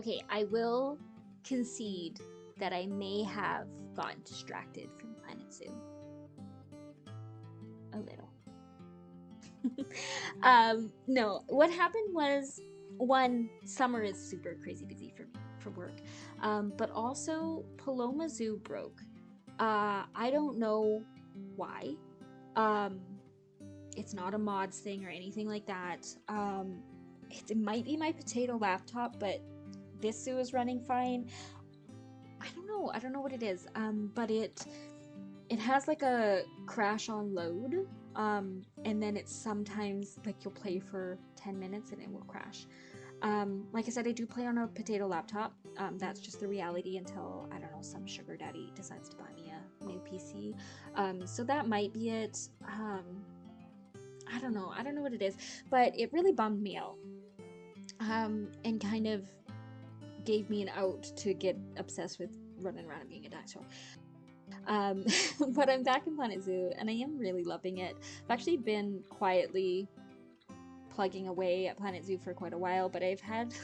Okay, I will concede that I may have gotten distracted from Planet Zoo. A little. No, what happened was, one, summer is super crazy busy for me for work. But also Paloma Zoo broke. I don't know why. Um, it's not a mods thing or anything like that. It might be my potato laptop, but this zoo is running fine. I don't know. I don't know what it is. But it has like a crash on load. And then it's sometimes like you'll play for 10 minutes and it will crash. Like I said, I do play on a potato laptop. That's just the reality until, I don't know, some sugar daddy decides to buy me a new PC. So that might be it. I don't know. I don't know what it is, but it really bummed me out. And kind of gave me an out to get obsessed with running around and being a dinosaur. Um, but I'm back in Planet Zoo and I am really loving it. I've actually been quietly plugging away at Planet Zoo for quite a while, but I've had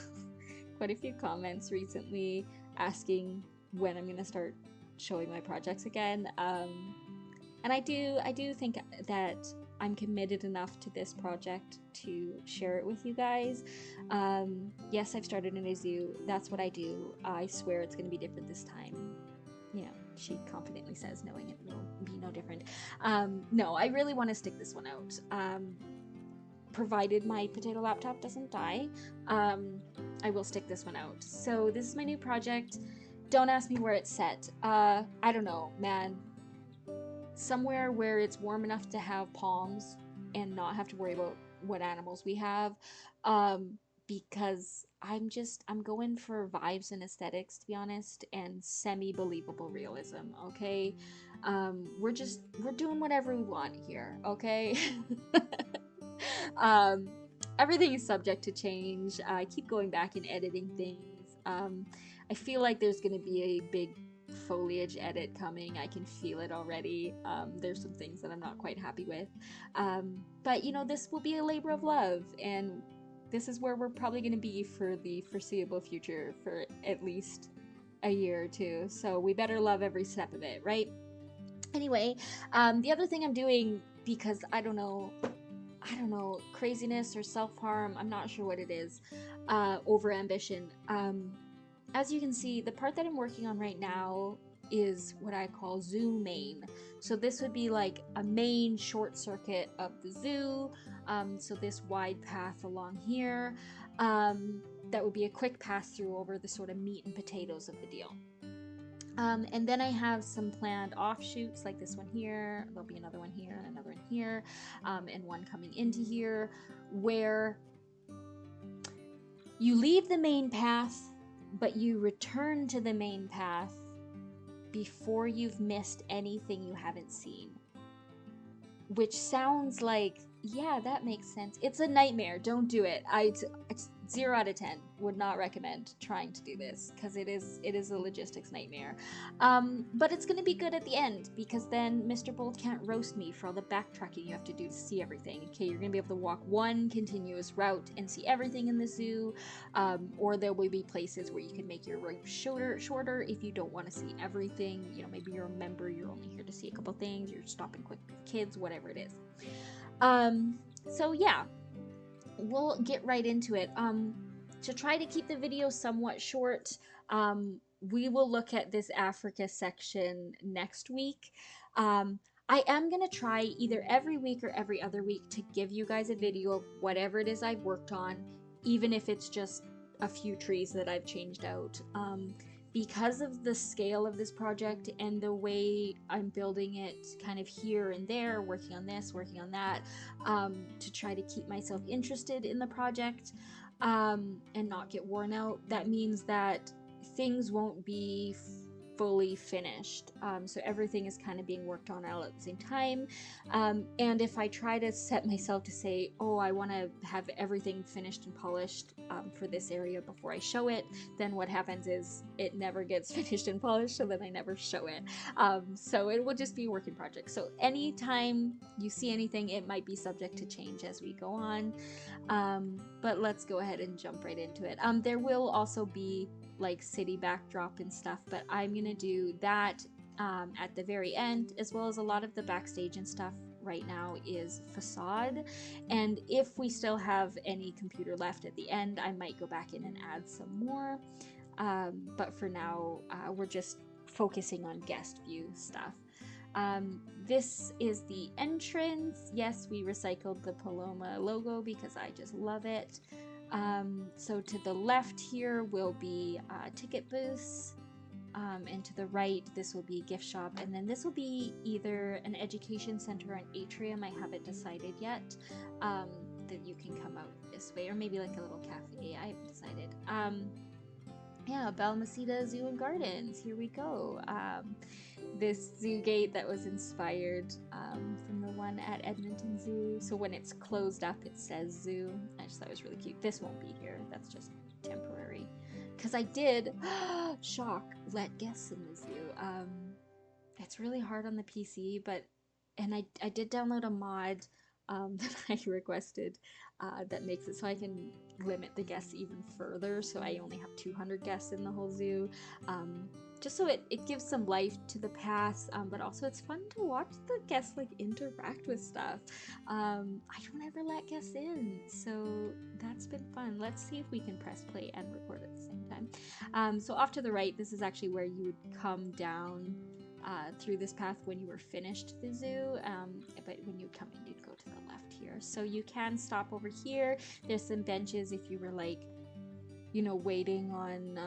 quite a few comments recently asking when I'm going to start showing my projects again. And I do think that I'm committed enough to this project to share it with you guys. Yes, I've started in a zoo. That's what I do. I swear it's going to be different this time. You know, she confidently says, knowing it will be no different. No, I really want to stick this one out. Provided my potato laptop doesn't die, I will stick this one out. So this is my new project. Don't ask me where it's set. I don't know, man. Somewhere where it's warm enough to have palms and not have to worry about what animals we have. Because I'm going for vibes and aesthetics, to be honest, and semi-believable realism, okay? We're doing whatever we want here, okay? um, Everything is subject to change. I keep going back and editing things. I feel like there's going to be a big foliage edit coming. I can feel it already. There's some things that I'm not quite happy with. But, you know, this will be a labor of love, and this is where we're probably going to be for the foreseeable future for at least a year or two. So we better love every step of it, right? Anyway, the other thing I'm doing, because I don't know, craziness or self-harm, I'm not sure what it is, over ambition. As you can see, the part that I'm working on right now is what I call zoo main. So this would be like a main short circuit of the zoo. So this wide path along here, that would be a quick pass through over the sort of meat and potatoes of the deal. And then I have some planned offshoots like this one here. There'll be another one here and another one here, and one coming into here, where you leave the main path, but you return to the main path before you've missed anything you haven't seen. Which sounds like, yeah, that makes sense. It's a nightmare. Don't do it. It's 0 out of 10. Would not recommend trying to do this, because it is a logistics nightmare. But it's going to be good at the end, because then Mr. Bolt can't roast me for all the backtracking you have to do to see everything. Okay, you're going to be able to walk one continuous route and see everything in the zoo, or there will be places where you can make your route shorter if you don't want to see everything. You know, maybe you're a member, you're only here to see a couple things, you're stopping quick with kids, whatever it is. So yeah, we'll get right into it. To try to keep the video somewhat short, we will look at this Africa section next week. I am going to try either every week or every other week to give you guys a video of whatever it is I've worked on, even if it's just a few trees that I've changed out. Because of the scale of this project and the way I'm building it kind of here and there, working on this, working on that, to try to keep myself interested in the project, and not get worn out. That means that things won't be fully finished. So everything is kind of being worked on all at the same time. And if I try to set myself to say, oh, I want to have everything finished and polished for this area before I show it, then what happens is it never gets finished and polished, so then I never show it. So it will just be a working project. So anytime you see anything, it might be subject to change as we go on. But let's go ahead and jump right into it. There will also be like city backdrop and stuff, but I'm gonna do that at the very end, as well as a lot of the backstage and stuff right now is facade. And if we still have any computer left at the end, I might go back in and add some more. But for now, we're just focusing on guest view stuff. This is the entrance. Yes, we recycled the Paloma logo because I just love it. So to the left here will be ticket booths, and to the right this will be gift shop, and then this will be either an education center or an atrium. I haven't decided yet. That you can come out this way, or maybe like a little cafe. I haven't decided. Yeah, Balmaceda Zoo and Gardens. Here we go. This zoo gate that was inspired from the one at Edmonton Zoo. So when it's closed up, it says zoo. I just thought it was really cute. This won't be here. That's just temporary. Because I did, shock, let guests in the zoo. It's really hard on the PC, and I did download a mod that I requested that makes it so I can limit the guests even further. So I only have 200 guests in the whole zoo. Just so it gives some life to the pass, but also it's fun to watch the guests like interact with stuff. I don't ever let guests in, so that's been fun. Let's see if we can press play and record at the same time. So off to the right, this is actually where you would come down through this path when you were finished the zoo, but when you come in, you'd go to the left here. So you can stop over here. There's some benches if you were like, waiting on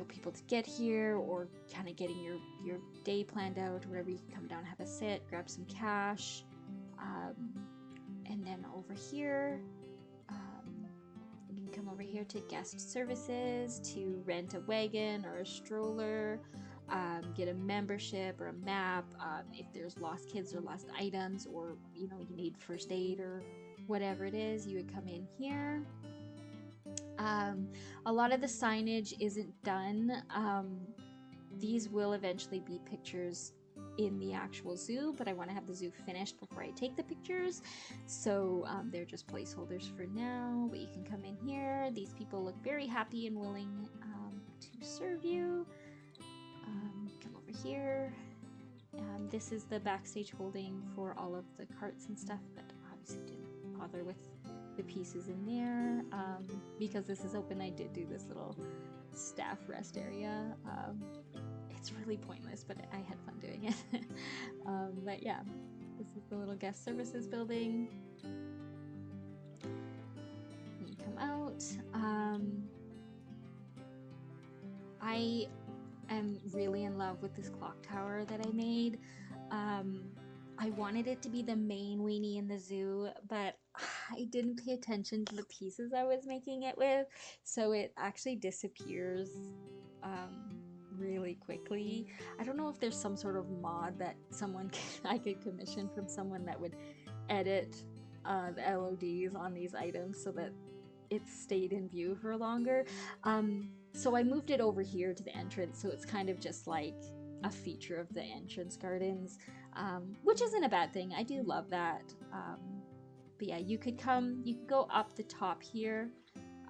people to get here, or kind of getting your day planned out or whatever. You can come down, have a sit, grab some cash, and then over here you can come over here to guest services, to rent a wagon or a stroller, get a membership or a map, if there's lost kids or lost items, or you need first aid or whatever it is, you would come in here. A lot of the signage isn't done. These will eventually be pictures in the actual zoo, but I want to have the zoo finished before I take the pictures, so they're just placeholders for now. But you can come in here. These people look very happy and willing to serve you. Come over here. This is the backstage holding for all of the carts and stuff, but obviously didn't bother with the pieces in there. Because this is open, I did do this little staff rest area. It's really pointless, but I had fun doing it. But yeah, this is the little guest services building. You come out. I am really in love with this clock tower that I made. I wanted it to be the main weenie in the zoo, but I didn't pay attention to the pieces I was making it with, so it actually disappears really quickly. I don't know if there's some sort of mod that I could commission from someone that would edit the LODs on these items so that it stayed in view for longer. So I moved it over here to the entrance, so it's kind of just like a feature of the entrance gardens, which isn't a bad thing. I do love that. But yeah, you could go up the top here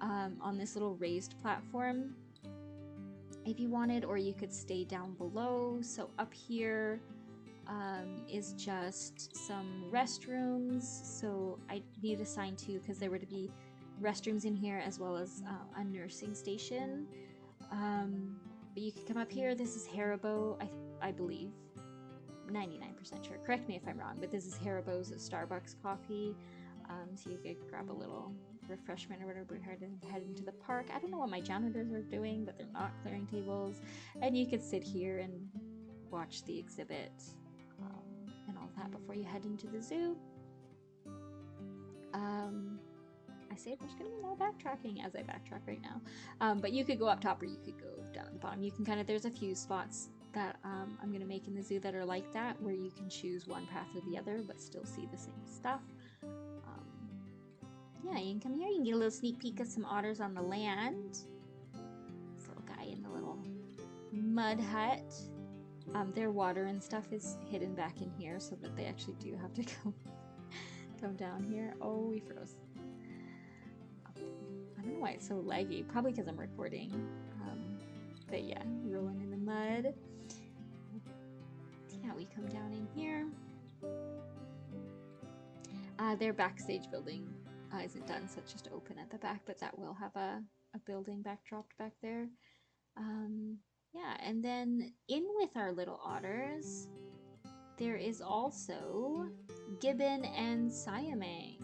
on this little raised platform if you wanted, or you could stay down below. So up here is just some restrooms. So I need to assign two because there were to be restrooms in here as well as a nursing station. But you can come up here. This is Haribo, I believe. 99% sure. Correct me if I'm wrong, but this is Haribo's Starbucks coffee. So you could grab a little refreshment or whatever. Head into the park. I don't know what my janitors are doing, but they're not clearing tables. And you could sit here and watch the exhibit and all that before you head into the zoo. I I say there's going to be no backtracking as I backtrack right now. But you could go up top or you could go down at the bottom. You can kind of, there's a few spots that I'm going to make in the zoo that are like that, where you can choose one path or the other, but still see the same stuff. Yeah, you can come here, you can get a little sneak peek of some otters on the land. This little guy in the little mud hut. Their water and stuff is hidden back in here so that they actually do have to come down here. Oh, we froze. I don't know why it's so laggy. Probably because I'm recording. But yeah, rolling in the mud. Yeah, we come down in here. Their backstage building isn't done, so it's just open at the back, but that will have a building backdropped back there. Yeah, and then in with our little otters, there is also Gibbon and Siamang.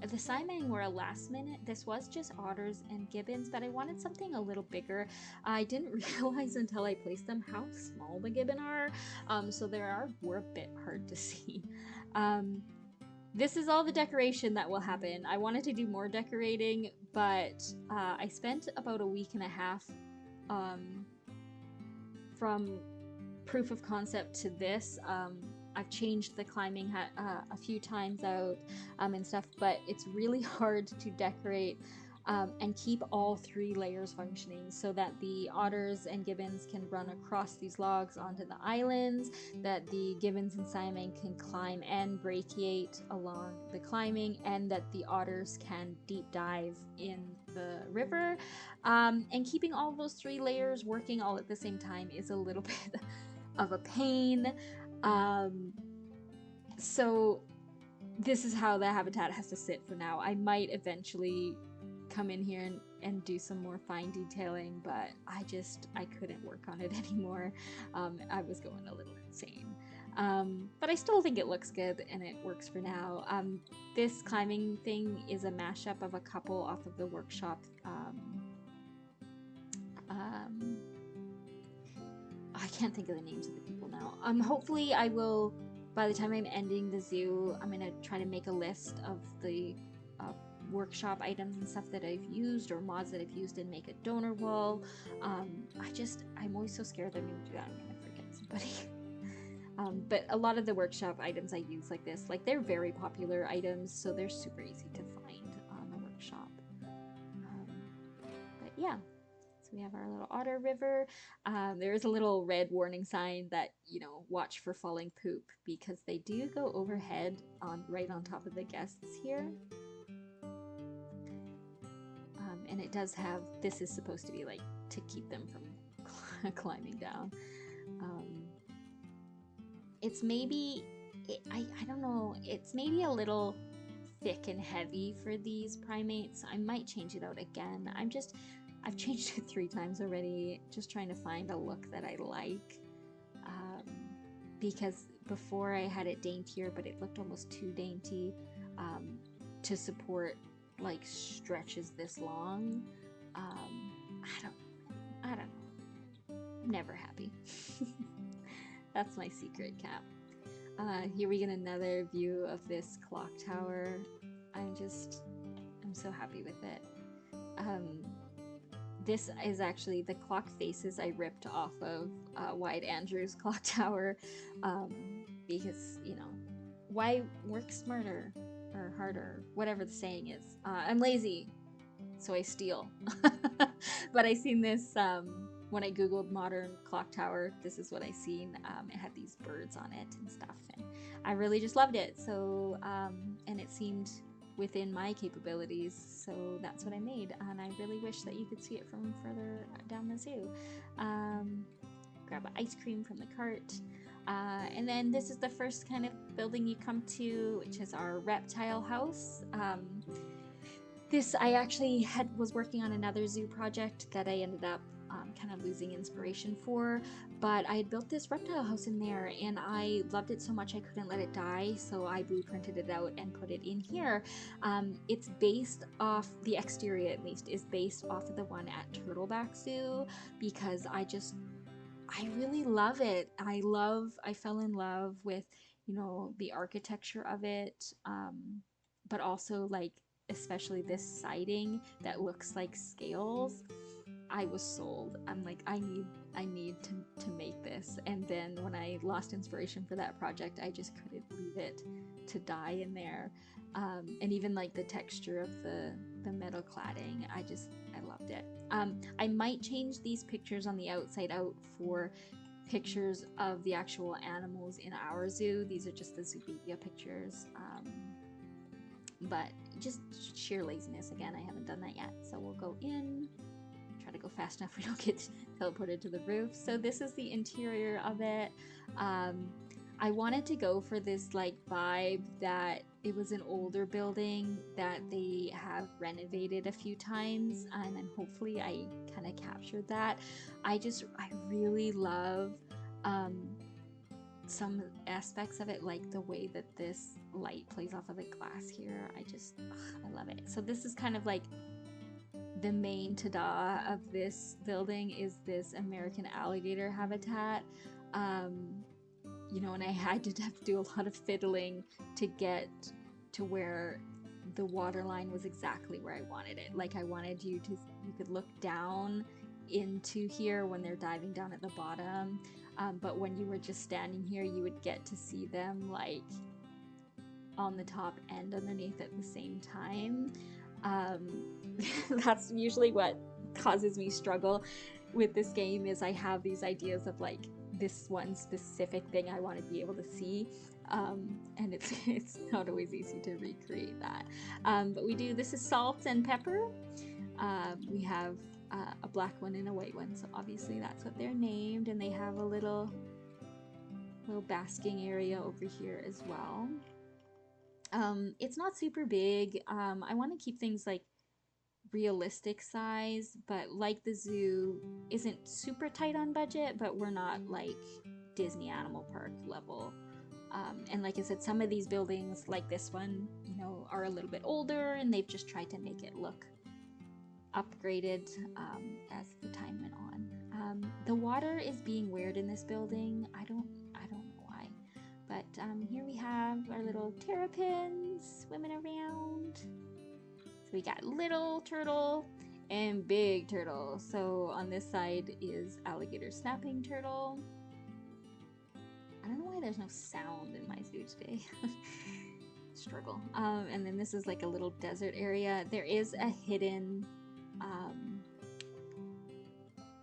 The Siamang were a last minute. This was just otters and gibbons, but I wanted something a little bigger. I didn't realize until I placed them how small the gibbon are, so were a bit hard to see. This is all the decoration that will happen. I wanted to do more decorating, but I spent about a week and a half from proof of concept to this. I've changed the climbing hat a few times out and stuff, but it's really hard to decorate and keep all 3 layers functioning so that the otters and gibbons can run across these logs onto the islands, that the gibbons and Siamang can climb and brachiate along the climbing, and that the otters can deep dive in the river. And keeping all those 3 layers working all at the same time is a little bit of a pain. So this is how the habitat has to sit for now. I might eventually come in here and do some more fine detailing, but I couldn't work on it anymore. I was going a little insane. But I still think it looks good and it works for now. This climbing thing is a mashup of a couple off of the workshop. I can't think of the names of the people now. Hopefully I will, by the time I'm ending the zoo, I'm going to try to make a list of the workshop items and stuff that I've used or mods that I've used and make a donor wall. I'm always so scared that I'm going to do that. I'm going to forget somebody. But a lot of the workshop items I use like this, like they're very popular items, so they're super easy to find on the workshop. But yeah. We have our little Otter River. There is a little red warning sign that, watch for falling poop, because they do go overhead right on top of the guests here. And it does have, this is supposed to be like to keep them from climbing down. It's maybe, I don't know, it's maybe a little thick and heavy for these primates. I might change it out again. I've changed it 3 times already, just trying to find a look that I like. Because before I had it daintier, but it looked almost too dainty to support like stretches this long. I don't know. I'm never happy. That's my secret cap. Here we get another view of this clock tower. I'm so happy with it. This is actually the clock faces I ripped off of Wyatt Andrews' clock tower because, why work smarter or harder, whatever the saying is. I'm lazy, so I steal. But I seen this when I googled modern clock tower. This is what I seen. It had these birds on it and stuff, and I really just loved it. So and it seemed within my capabilities, so that's what I made, and I really wish that you could see it from further down the zoo. Grab an ice cream from the cart, and then this is the first kind of building you come to, which is our reptile house. This I actually was working on another zoo project that I ended up kind of losing inspiration for, but I had built this reptile house in there and I loved it so much I couldn't let it die, so I blueprinted it out and put it in here. It's based off, the exterior at least, is based off of the one at Turtleback Zoo, because I really love it. I fell in love with, the architecture of it, but also like especially this siding that looks like scales. I was sold. I'm like, I need to make this. And then when I lost inspiration for that project, I just couldn't leave it to die in there. And even like the texture of the metal cladding, I loved it. I might change these pictures on the outside out for pictures of the actual animals in our zoo. These are just the Zoopedia pictures. But just sheer laziness again, I haven't done that yet. So we'll go in, try to go fast enough we don't get teleported to the roof. So this is the interior of it. I wanted to go for this like vibe that it was an older building that they have renovated a few times, and then hopefully I kind of captured that. I really love some aspects of it, like the way that this light plays off of the glass here. I love it. So this is kind of like the main ta-da of this building is this American alligator habitat. You know, and I had to do a lot of fiddling to get to where the water line was exactly where I wanted it. Like I wanted you could look down into here when they're diving down at the bottom. But when you were just standing here, you would get to see them like on the top and underneath at the same time. That's usually what causes me struggle with this game, is I have these ideas of like this one specific thing I want to be able to see, and it's not always easy to recreate that. But this is salt and pepper. We have a black one and a white one, so obviously that's what they're named, and they have a little basking area over here as well. It's not super big. I want to keep things like realistic size, but like the zoo isn't super tight on budget, but we're not like Disney Animal Park level. And like I said, some of these buildings like this one, you know, are a little bit older, and they've just tried to make it look upgraded as the time went on. The water is being weird in this building. I don't know why, but here we have our little terrapins swimming around. So we got little turtle and big turtle. So on this side is alligator snapping turtle. I don't know why there's no sound in my zoo today. Struggle. And then this is like a little desert area. There is a hidden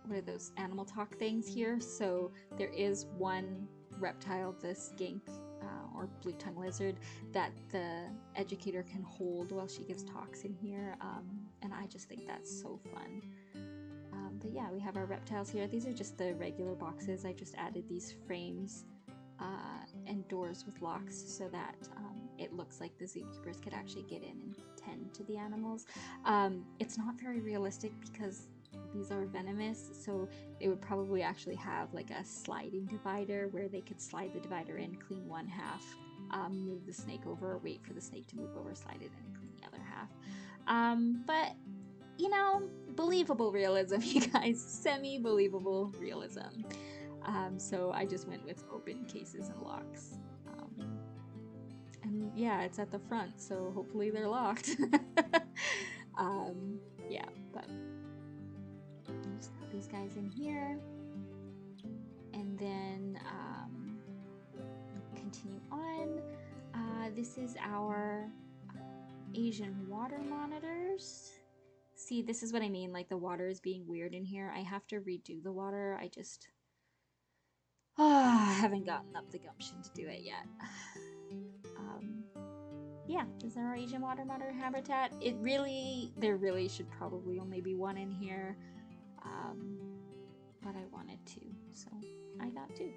what are those animal talk things here? So there is one reptile, the skink or blue tongue lizard, that the educator can hold while she gives talks in here, and I just think that's so fun. But yeah, we have our reptiles here. These are just the regular boxes. I just added these frames and doors with locks so that it looks like the zookeepers could actually get in and tend to the animals. It's not very realistic because these are venomous, so they would probably actually have like a sliding divider where they could slide the divider in, clean one half, move the snake over, wait for the snake to move over, slide it in, and clean the other half. But you know, believable realism, you guys, semi-believable realism. So I just went with open cases and locks. And yeah, it's at the front, so hopefully they're locked. Yeah, but just put these guys in here, and then continue on. This is our Asian water monitors. See, this is what I mean, like the water is being weird in here. I have to redo the water. I just haven't gotten up the gumption to do it yet. Yeah, this is our Asian water monitor habitat. There really should probably only be one in here, but I wanted two, so I got two.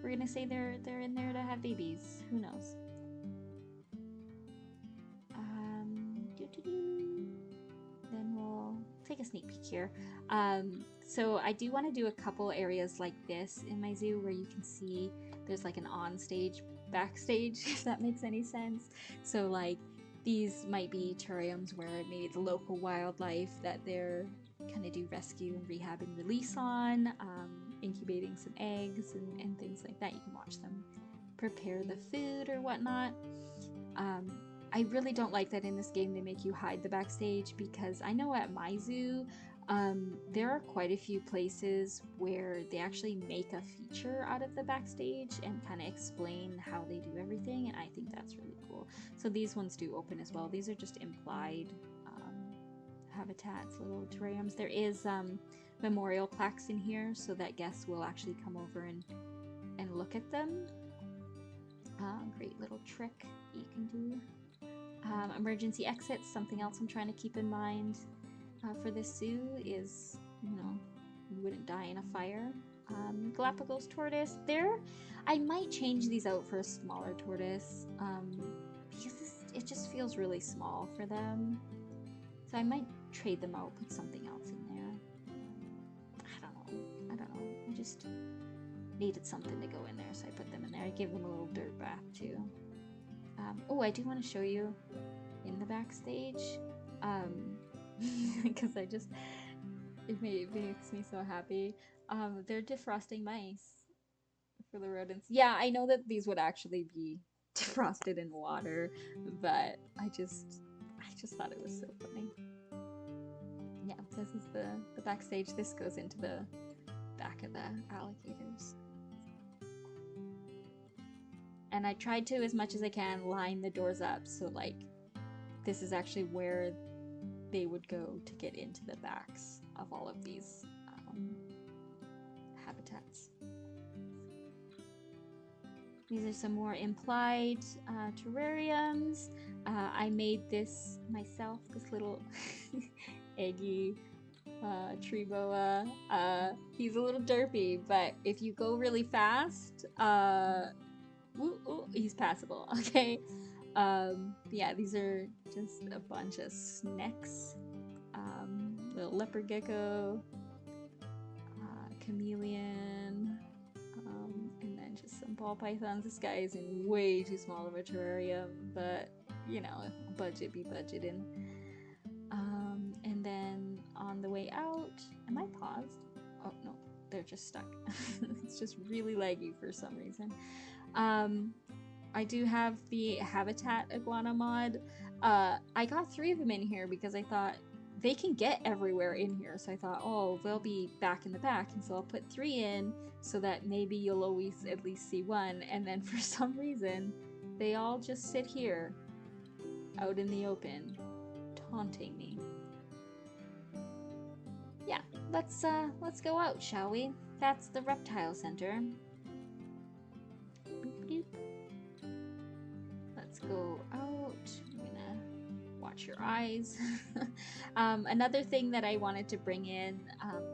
We're gonna say they're in there to have babies. Who knows? Then we'll take a sneak peek here. So I do want to do a couple areas like this in my zoo where you can see there's like an on-stage, backstage, if that makes any sense. So like these might be terrariums where maybe the local wildlife that they're kind of do rescue and rehab and release on, incubating some eggs and things like that. You can watch them prepare the food or whatnot. I really don't like that in this game they make you hide the backstage, because I know at my zoo, there are quite a few places where they actually make a feature out of the backstage and kind of explain how they do everything, and I think that's really cool. So these ones do open as well. These are just implied habitats, little terrariums. There is memorial plaques in here so that guests will actually come over and look at them. Great little trick that you can do. Emergency exits, something else I'm trying to keep in mind for this zoo is, you know, you wouldn't die in a fire. Galapagos tortoise. I might change these out for a smaller tortoise because it just feels really small for them. So I might trade them out, put something else in there. I don't know. I just needed something to go in there, so I put them in there. I give them a little dirt bath too. Oh, I do want to show you in the backstage, because it makes me so happy. They're defrosting mice for the rodents. Yeah, I know that these would actually be defrosted in water, but I just thought it was so funny. Yeah, this is the backstage. This goes into the back of the alligators. And I tried to, as much as I can, line the doors up so like this is actually where they would go to get into the backs of all of these habitats. These are some more implied terrariums. I made this myself, this little eggy tree boa. He's a little derpy, but if you go really fast, he's passable, okay? Yeah, these are just a bunch of snakes. Little leopard gecko, chameleon, and then just some ball pythons. This guy is in way too small of a terrarium, but you know, budget be budgeting. And then on the way out, am I paused? Oh no, they're just stuck. It's just really laggy for some reason. I do have the habitat iguana mod. I got 3 of them in here because I thought they can get everywhere in here. So I thought, oh, they'll be back in the back. And so I'll put 3 in so that maybe you'll always at least see one. And then for some reason, they all just sit here out in the open, taunting me. Yeah, let's go out, shall we? That's the reptile center. Boop, doop. Let's go out. I'm gonna watch your eyes. Another thing that I wanted to bring in,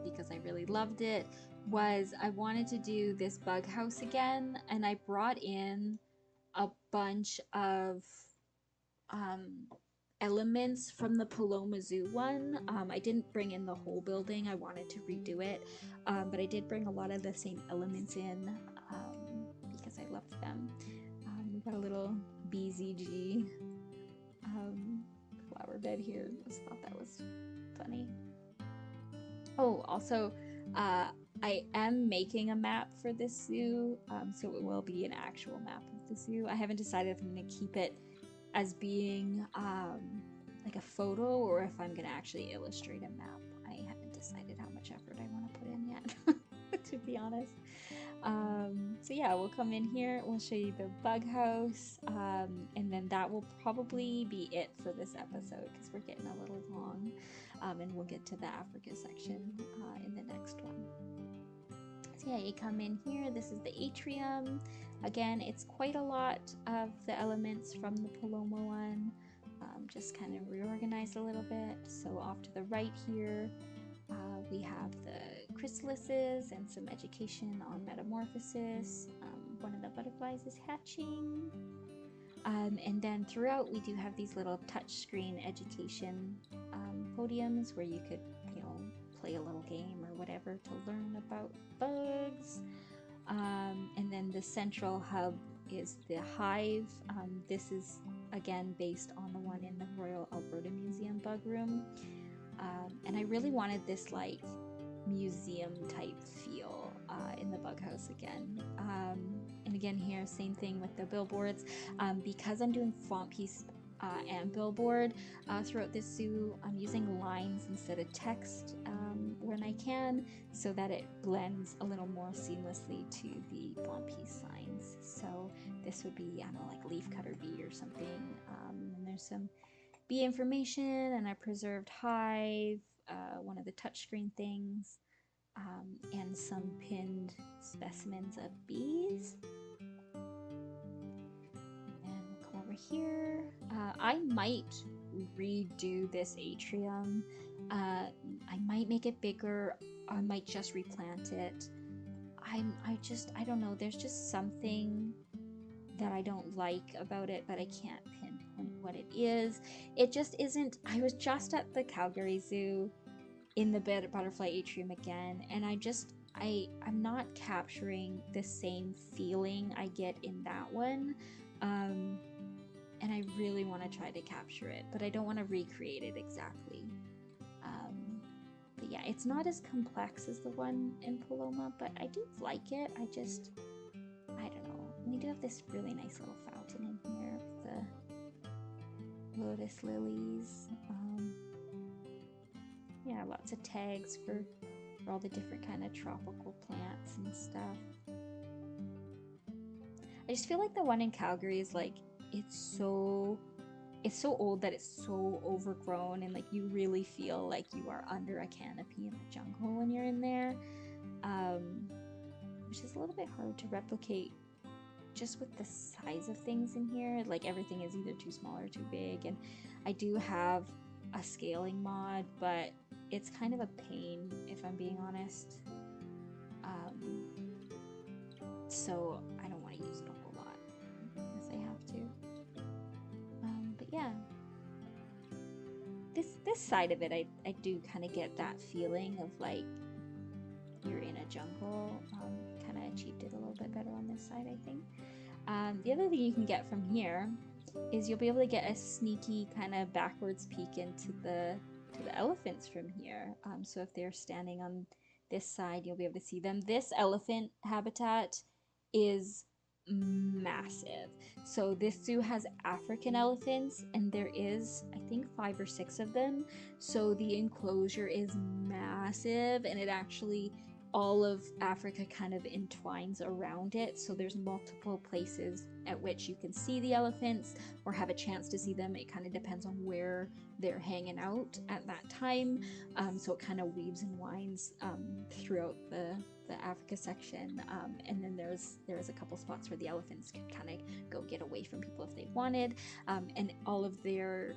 because I really loved it, was I wanted to do this bug house again, and I brought in a bunch of elements from the Paloma Zoo one. I didn't bring in the whole building. I wanted to redo it, but I did bring a lot of the same elements in because I loved them. We got a little BZG flower bed here. Just thought that was funny. Oh, also, I am making a map for this zoo, so it will be an actual map of the zoo. I haven't decided if I'm going to keep it as being like a photo or if I'm going to actually illustrate a map. I haven't decided how much effort I want to put in yet, to be honest. So yeah, we'll come in here, we'll show you the bug house, and then that will probably be it for this episode because we're getting a little long, and we'll get to the Africa section in the next one. So yeah, you come in here, this is the atrium. Again, it's quite a lot of the elements from the Paloma one, just kind of reorganized a little bit. So off to the right here, we have the chrysalises and some education on metamorphosis. One of the butterflies is hatching. And then throughout we do have these little touchscreen education podiums where you could, you know, play a little game or whatever to learn about bugs. And then the central hub is the hive. This is again based on the one in the Royal Alberta Museum bug room. And I really wanted this like museum type feel in the bug house again. And again here, same thing with the billboards. Because I'm doing font piece and billboard throughout this zoo. I'm using lines instead of text when I can, so that it blends a little more seamlessly to the blonde piece signs. So this would be, I don't know, like leaf cutter bee or something. And there's some bee information and a preserved hive, one of the touchscreen things, and some pinned specimens of bees. And we'll come over here. I might redo this atrium. I might make it bigger. I might just replant it. I don't know. There's just something that I don't like about it, but I can't pinpoint what it is. It just isn't. I was just at the Calgary Zoo in the butterfly atrium again, and I'm not capturing the same feeling I get in that one. And I really want to try to capture it, but I don't want to recreate it exactly. But yeah, it's not as complex as the one in Paloma, but I do like it. I don't know. We do have this really nice little fountain in here with the lotus lilies. Yeah, lots of tags for all the different kind of tropical plants and stuff. I just feel like the one in Calgary is like, it's so old that it's so overgrown, and like you really feel like you are under a canopy in the jungle when you're in there, which is a little bit hard to replicate just with the size of things in here. Like everything is either too small or too big, and I do have a scaling mod, but it's kind of a pain if I'm being honest. So I don't want to use it a whole lot unless I have to. But yeah, this side of it, I do kind of get that feeling of like you're in a jungle. Kind of achieved it a little bit better on this side, I think. The other thing you can get from here is you'll be able to get a sneaky kind of backwards peek into the elephants from here. So if they're standing on this side, you'll be able to see them. This elephant habitat is massive. So this zoo has African elephants, and there is, I think, 5 or 6 of them. So the enclosure is massive, and it actually, all of Africa kind of entwines around it. So there's multiple places at which you can see the elephants or have a chance to see them. It kind of depends on where they're hanging out at that time. So it kind of weaves and winds throughout the Africa section. And then there's a couple spots where the elephants can kind of go get away from people if they wanted. And all of their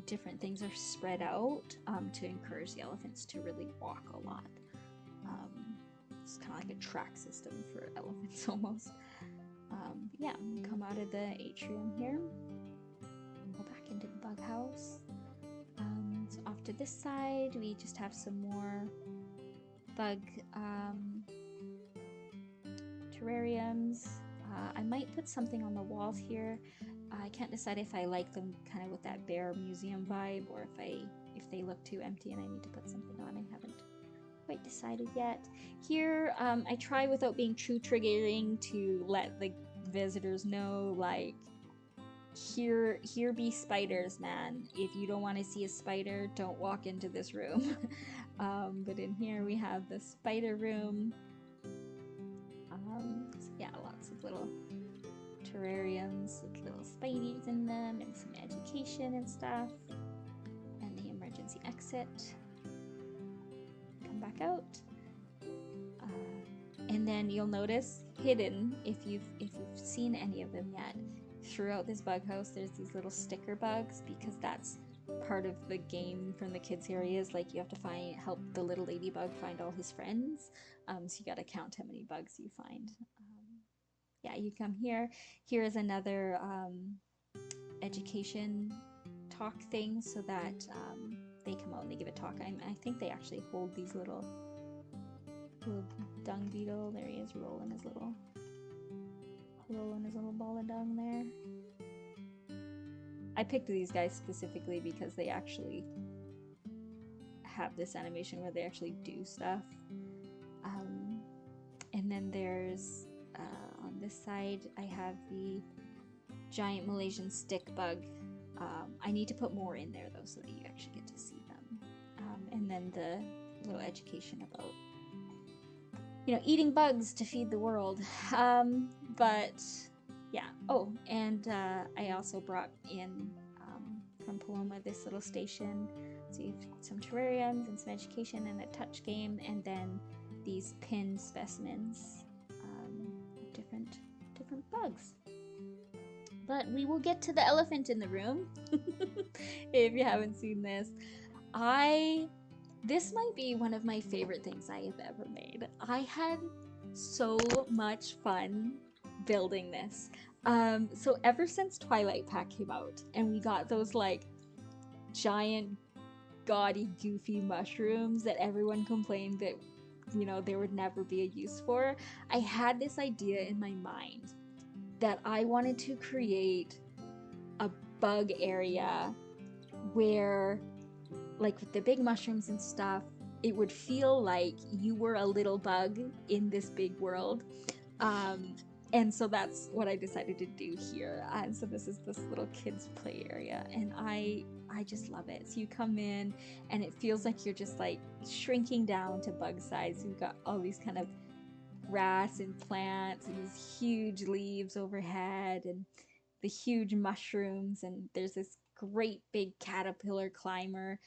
different things are spread out to encourage the elephants to really walk a lot. It's kind of like a track system for elephants almost. Yeah, come out of the atrium here and go back into the bug house. So off to this side, we just have some more bug terrariums. I might put something on the walls here. I can't decide if I like them kind of with that bear museum vibe, or if they look too empty and I need to put something on. I haven't quite decided yet. Here, I try without being too triggering to let the visitors know, like, here be spiders, man. If you don't want to see a spider, don't walk into this room. But in here we have the spider room. So yeah, lots of little terrariums with little spideys in them and some education and stuff. And the emergency exit. Come back out. And then you'll notice hidden, if you've seen any of them yet, throughout this bug house there's these little sticker bugs, because that's part of the game from the kids areas. Like, you have to help the little ladybug find all his friends. So you gotta count how many bugs you find. Yeah, you come here. Here is another education talk thing, so that they come out and they give a talk. I think they actually hold these little dung beetle. There he is, rolling his little ball of dung there. I picked these guys specifically because they actually have this animation where they actually do stuff. And then there's on this side I have the giant Malaysian stick bug. I need to put more in there though so that you actually get to see them. And then the little education about, you know, eating bugs to feed the world. But yeah. Oh, and I also brought in from Paloma this little station. So you have some terrariums and some education and a touch game, and then these pinned specimens of different bugs. But we will get to the elephant in the room. If you haven't seen this, this might be one of my favorite things I have ever made. I had so much fun building this. So ever since Twilight Pack came out and we got those like giant gaudy goofy mushrooms that everyone complained that, you know, there would never be a use for, I had this idea in my mind that I wanted to create a bug area where, like with the big mushrooms and stuff, it would feel like you were a little bug in this big world. And so that's what I decided to do here. And so this is this little kids play area, and I just love it. So you come in and it feels like you're just like shrinking down to bug size. You've got all these kind of grass and plants and these huge leaves overhead and the huge mushrooms, and there's this great big caterpillar climber.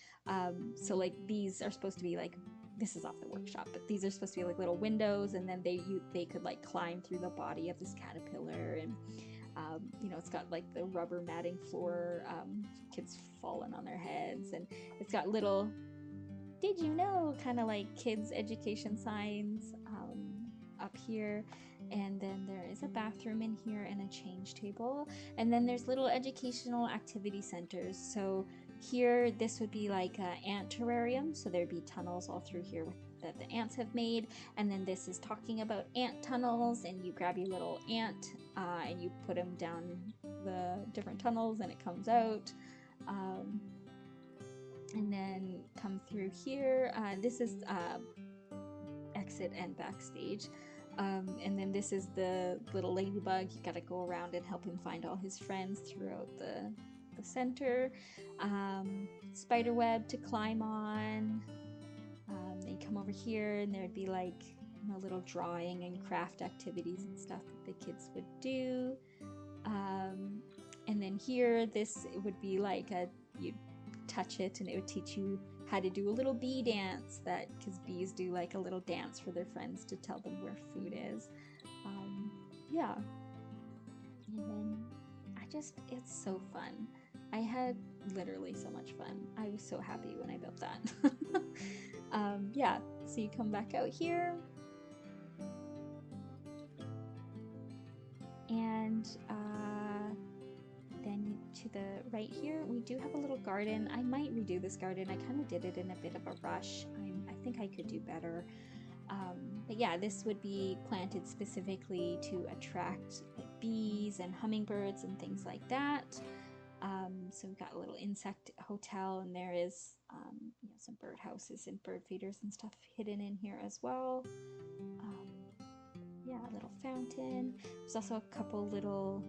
So like these are supposed to be like, this is off the workshop, but these are supposed to be like little windows, and then they could like climb through the body of this caterpillar. And you know, it's got like the rubber matting floor, kids falling on their heads, and it's got little did you know kind of like kids education signs up here. And then there is a bathroom in here and a change table, and then there's little educational activity centers. So here this would be like an ant terrarium, so there'd be tunnels all through here that the ants have made, and then this is talking about ant tunnels, and you grab your little ant and you put him down the different tunnels and it comes out. And then come through here, this is exit and backstage. And then this is the little ladybug. You gotta go around and help him find all his friends throughout the center. Spider web to climb on. Then you come over here and there'd be like, you know, little drawing and craft activities and stuff that the kids would do. And then here, this would be like you'd touch it and it would teach you how to do a little bee dance, that because bees do like a little dance for their friends to tell them where food is. Yeah. And then it's so fun. I had literally so much fun. I was so happy when I built that. Yeah, so you come back out here. And then to the right here, we do have a little garden. I might redo this garden. I kind of did it in a bit of a rush. I think I could do better. But yeah, this would be planted specifically to attract like bees and hummingbirds and things like that. So we've got a little insect hotel, and there is you know, some bird houses and bird feeders and stuff hidden in here as well. Yeah, a little fountain. There's also a couple little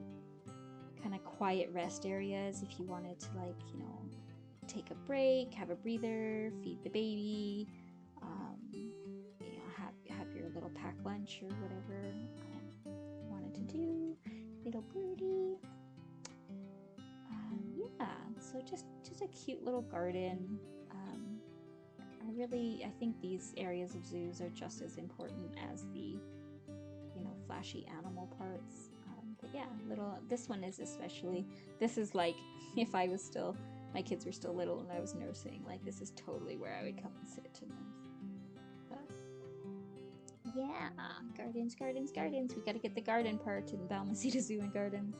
kind of quiet rest areas if you wanted to, like, you know, take a break, have a breather, feed the baby, you know, have your little pack lunch or whatever you wanted to do. Little birdie. Yeah, so just a cute little garden. I think these areas of zoos are just as important as the, you know, flashy animal parts. But yeah, this one is especially, this is like, if I was still, my kids were still little and I was nursing, like this is totally where I would come and sit to nurse. But yeah, gardens. We gotta get the garden part in Balmaceda Zoo and Gardens.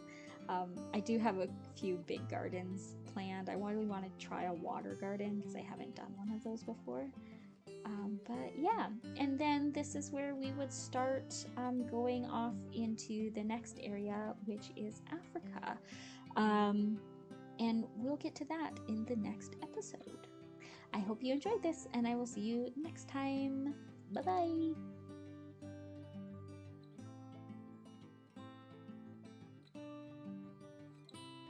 I do have a few big gardens planned. I really want to try a water garden because I haven't done one of those before. But yeah, and then this is where we would start going off into the next area, which is Africa. And we'll get to that in the next episode. I hope you enjoyed this, and I will see you next time. Bye-bye!